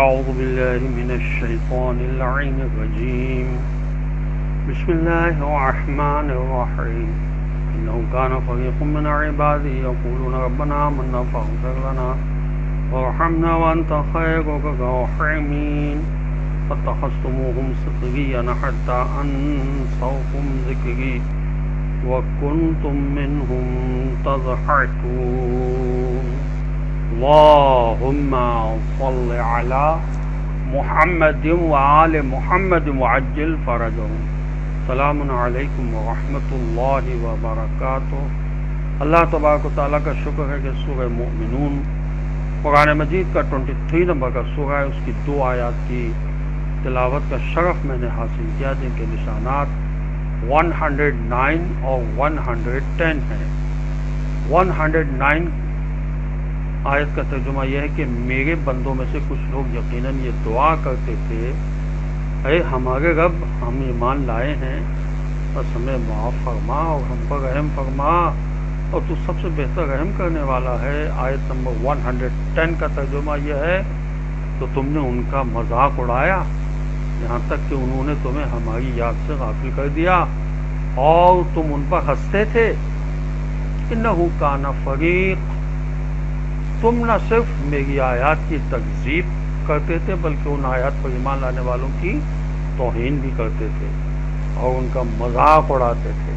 أعوذ بالله من الشيطان اللعين الرجيم بسم الله الرحمن الرحيم إنه كان فريق من عبادي يقولون ربنا آمنا فاغفر لنا وارحمنا وأنت خير الراحمين فاتخذتموهم سخريا حتى أنسوكم ذكري وكنتم منهم تضحكون اللهم صل على محمد وآل محمد وعجل فرجهم السلام علیکم ورحمۃ اللہ وبرکاتہ۔ اللہ تبارک و تعالیٰ کا شکر ہے کہ سورہ مومنون قرآن مجید کا 23 نمبر کا سورہ ہے، اس کی 2 آیات کی تلاوت کا شرف میں نے حاصل کیا، جن کے نشانات 109 اور 110 ہیں۔ 109 آیت کا ترجمہ یہ ہے کہ میرے بندوں میں سے کچھ لوگ یقیناً یہ دعا کرتے تھے، اے ہمارے رب، ہم ایمان لائے ہیں، بس ہمیں معاف فرما اور ہم پر رحم فرما، اور تو سب سے بہتر رحم کرنے والا ہے۔ آیت نمبر 110 کا ترجمہ یہ ہے تو تم نے ان کا مذاق اڑایا یہاں تک کہ انہوں نے تمہیں ہماری یاد سے غافل کر دیا اور تم ان پر ہنستے تھے۔ انہ کان فریق، تم نہ صرف میری آیات کی تکذیب کرتے تھے بلکہ ان آیات پر ایمان لانے والوں کی توہین بھی کرتے تھے اور ان کا مذاق اڑاتے تھے۔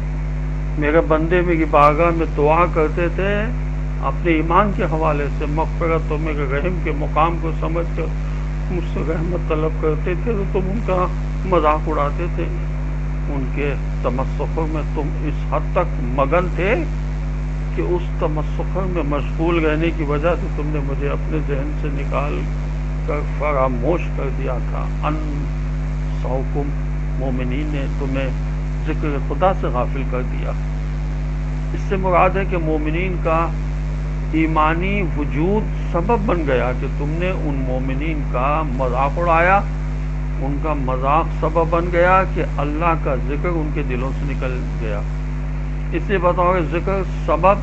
میرے بندے میری بارگاہ میں دعا کرتے تھے اپنے ایمان کے حوالے سے، مغفرت اور میرے رحم کے مقام کو سمجھ کر مجھ سے رحمت طلب کرتے تھے، تو تم ان کا مذاق اڑاتے تھے۔ ان کے تمسخر میں تم اس حد تک مگن تھے کہ اس تمسخر میں مشغول رہنے کی وجہ سے تم نے مجھے اپنے ذہن سے نکال کر فراموش کر دیا تھا۔ ان سوکم، مومنین نے تمہیں ذکر خدا سے غافل کر دیا۔ اس سے مراد ہے کہ مومنین کا ایمانی وجود سبب بن گیا کہ تم نے ان مومنین کا مذاق اڑایا، ان کا مذاق سبب بن گیا کہ اللہ کا ذکر ان کے دلوں سے نکل گیا۔ اس لیے بطور ذکر سبب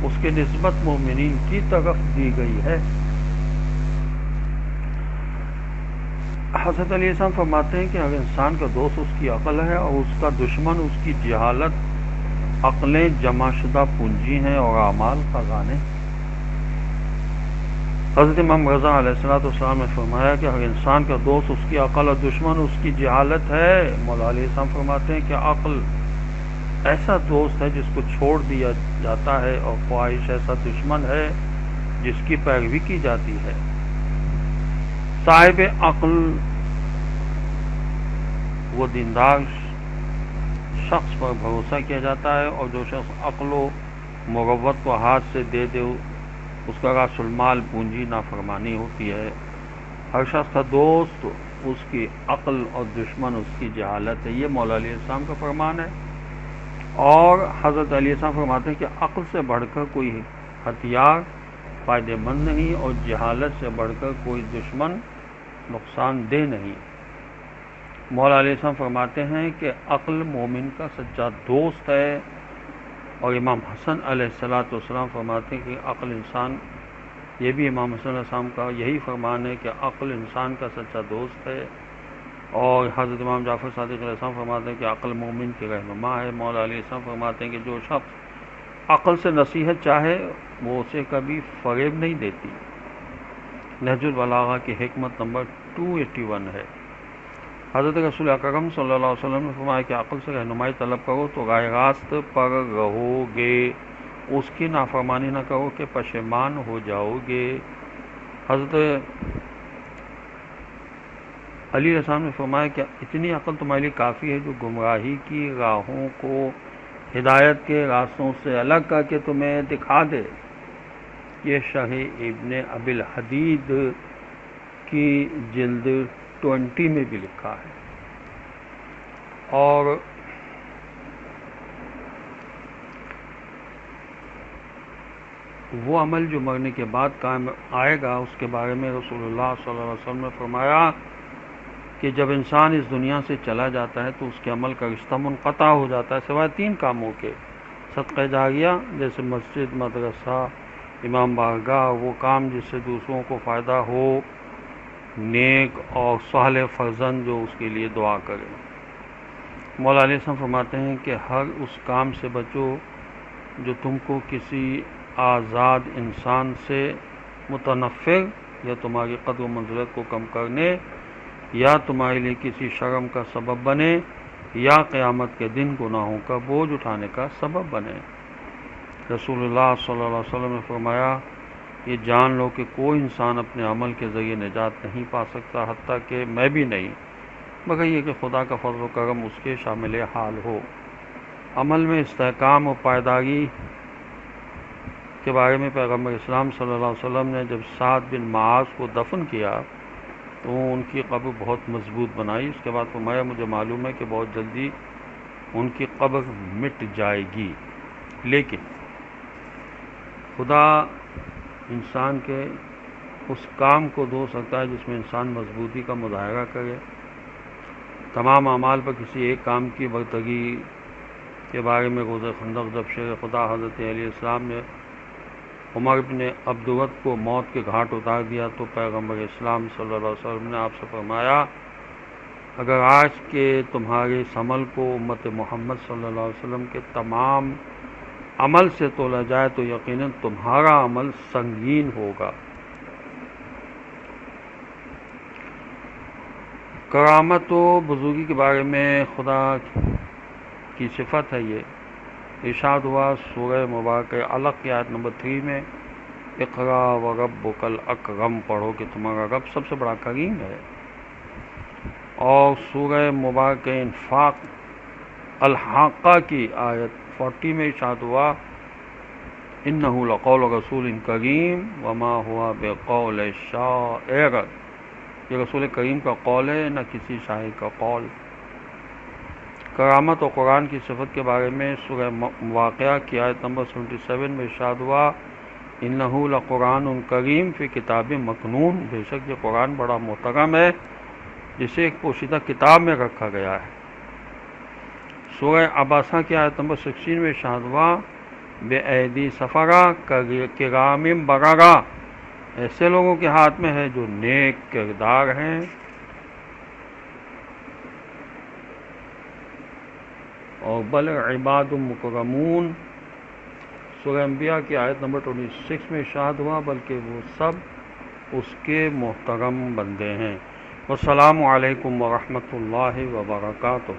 اس کے نسبت مومنین کی طرف دی گئی ہے۔ حضرت علیہ السلام فرماتے ہیں کہ ہر انسان کا دوست اس کی عقل ہے اور اس کا دشمن اس کی جہالت۔ عقلیں جمع شدہ پونجی ہیں اور اعمال خزانے۔ حضرت امام رضا علیہ السلام نے فرمایا کہ ہر انسان کا دوست اس کی عقل اور دشمن اس کی جہالت ہے۔ مولا علیہ السلام فرماتے ہیں کہ عقل ایسا دوست ہے جس کو چھوڑ دیا جاتا ہے، اور خواہش ایسا دشمن ہے جس کی پیروی کی جاتی ہے۔ صاحب عقل وہ دیندار شخص پر بھروسہ کیا جاتا ہے، اور جو شخص عقل و مروت کو ہاتھ سے دے دے اس کا راس المال پونجی نافرمانی ہوتی ہے۔ ہر شخص کا دوست اس کی عقل اور دشمن اس کی جہالت ہے، یہ مولا علیہ السلام کا فرمان ہے۔ اور حضرت علیہ السلام فرماتے ہیں کہ عقل سے بڑھ کر کوئی ہتھیار فائدہ مند نہیں، اور جہالت سے بڑھ کر کوئی دشمن نقصان دہ نہیں۔ مولا علیہ السلام فرماتے ہیں کہ عقل مومن کا سچا دوست ہے، اور امام حسن علیہ السلام فرماتے ہیں کہ عقل انسان، یہ بھی امام حسن علیہ السلام کا یہی فرمان ہے کہ عقل انسان کا سچا دوست ہے۔ اور حضرت امام جعفر صادق علیہ السلام فرماتے ہیں کہ عقل مومن کی رہنما ہے۔ مولا علیہ السلام فرماتے ہیں کہ جو شخص عقل سے نصیحت چاہے وہ اسے کبھی فریب نہیں دیتی۔ نہج البلاغہ کی حکمت نمبر 281 ہے۔ حضرت رسول اکرم صلی اللہ علیہ وسلم نے فرمایا کہ عقل سے رہنمائی طلب کرو تو راہ راست پر رہو گے، اس کی نافرمانی نہ کرو کہ پشیمان ہو جاؤ گے۔ حضرت علی علیہ السلام نے فرمایا کہ اتنی عقل تمہارے لیے کافی ہے جو گمراہی کی راہوں کو ہدایت کے راستوں سے الگ کر کے تمہیں دکھا دے۔ یہ شرح ابن ابی الحدید کی جلد 20 میں بھی لکھا ہے۔ اور وہ عمل جو مرنے کے بعد کام آئے گا اس کے بارے میں رسول اللہ صلی اللہ علیہ وسلم نے فرمایا کہ جب انسان اس دنیا سے چلا جاتا ہے تو اس کے عمل کا رشتہ منقطع ہو جاتا ہے سوائے 3 کاموں کے: صدقہ جاریہ جیسے مسجد، مدرسہ، امام بارگاہ، وہ کام جس سے دوسروں کو فائدہ ہو، نیک اور صالح فرزند جو اس کے لیے دعا کرے۔ مولا علیہ السلام فرماتے ہیں کہ ہر اس کام سے بچو جو تم کو کسی آزاد انسان سے متنفر یا تمہاری قدر و منزلت کو کم کرنے یا تمہارے لیے کسی شرم کا سبب بنے یا قیامت کے دن گناہوں کا بوجھ اٹھانے کا سبب بنے۔ رسول اللہ صلی اللہ علیہ وسلم نے فرمایا یہ جان لو کہ کوئی انسان اپنے عمل کے ذریعے نجات نہیں پا سکتا، حتیٰ کہ میں بھی نہیں، مگر یہ کہ خدا کا فضل و کرم اس کے شامل حال ہو۔ عمل میں استحکام و پائیداری کے بارے میں پیغمبر اسلام صلی اللہ علیہ وسلم نے جب سعد بن معاذ کو دفن کیا تو ان کی قبر بہت مضبوط بنائی۔ اس کے بعد فرمایا مجھے معلوم ہے کہ بہت جلدی ان کی قبر مٹ جائے گی، لیکن خدا انسان کے اس کام کو دھو سکتا ہے جس میں انسان مضبوطی کا مظاہرہ کرے۔ تمام اعمال پر کسی ایک کام کی برتری کے بارے میں روز خندق جب شیر خدا حضرت علیہ السلام نے عمر بن عبدود کو موت کے گھاٹ اتار دیا تو پیغمبر اسلام صلی اللہ علیہ وسلم نے آپ سے فرمایا اگر آج کے تمہارے اس عمل کو امت محمد صلی اللہ علیہ وسلم کے تمام عمل سے تولا جائے تو یقیناً تمہارا عمل سنگین ہوگا۔ کرامت و بزرگی کے بارے میں خدا کی صفت ہے، یہ ارشاد ہوا سورہ مبارکہ علق کی آیت نمبر 3 میں اقرا وربک الاکرم پڑھو کہ تمہارا رب سب سے بڑا کریم ہے۔ اور سورہ مبارکہ انفاق الحاقہ کی آیت 40 میں ارشاد ہوا انہ لقول رسول کریم وما ہوا بقول شاعر، یہ رسول کریم کا قول ہے نہ کسی شاعر کا قول۔ کرامت و قرآن کی صفت کے بارے میں سورہ واقعہ کی آیت نمبر 77 میں ارشاد ہوا انہ لقرآن کریم فی کتاب مکنون، بے شک یہ قرآن بڑا محترم ہے جسے ایک پوشیدہ کتاب میں رکھا گیا ہے۔ سورہ عباسہ کی آیت نمبر 16 میں ارشاد ہوا بے ایدی سفرا کرام بررا، ایسے لوگوں کے ہاتھ میں ہے جو نیک کردار ہیں۔ اور بل عباد مکرمون سورہ انبیاء کی آیت نمبر 26 میں ارشاد ہوا بلکہ وہ سب اس کے محترم بندے ہیں۔ والسلام علیکم ورحمۃ اللہ وبرکاتہ۔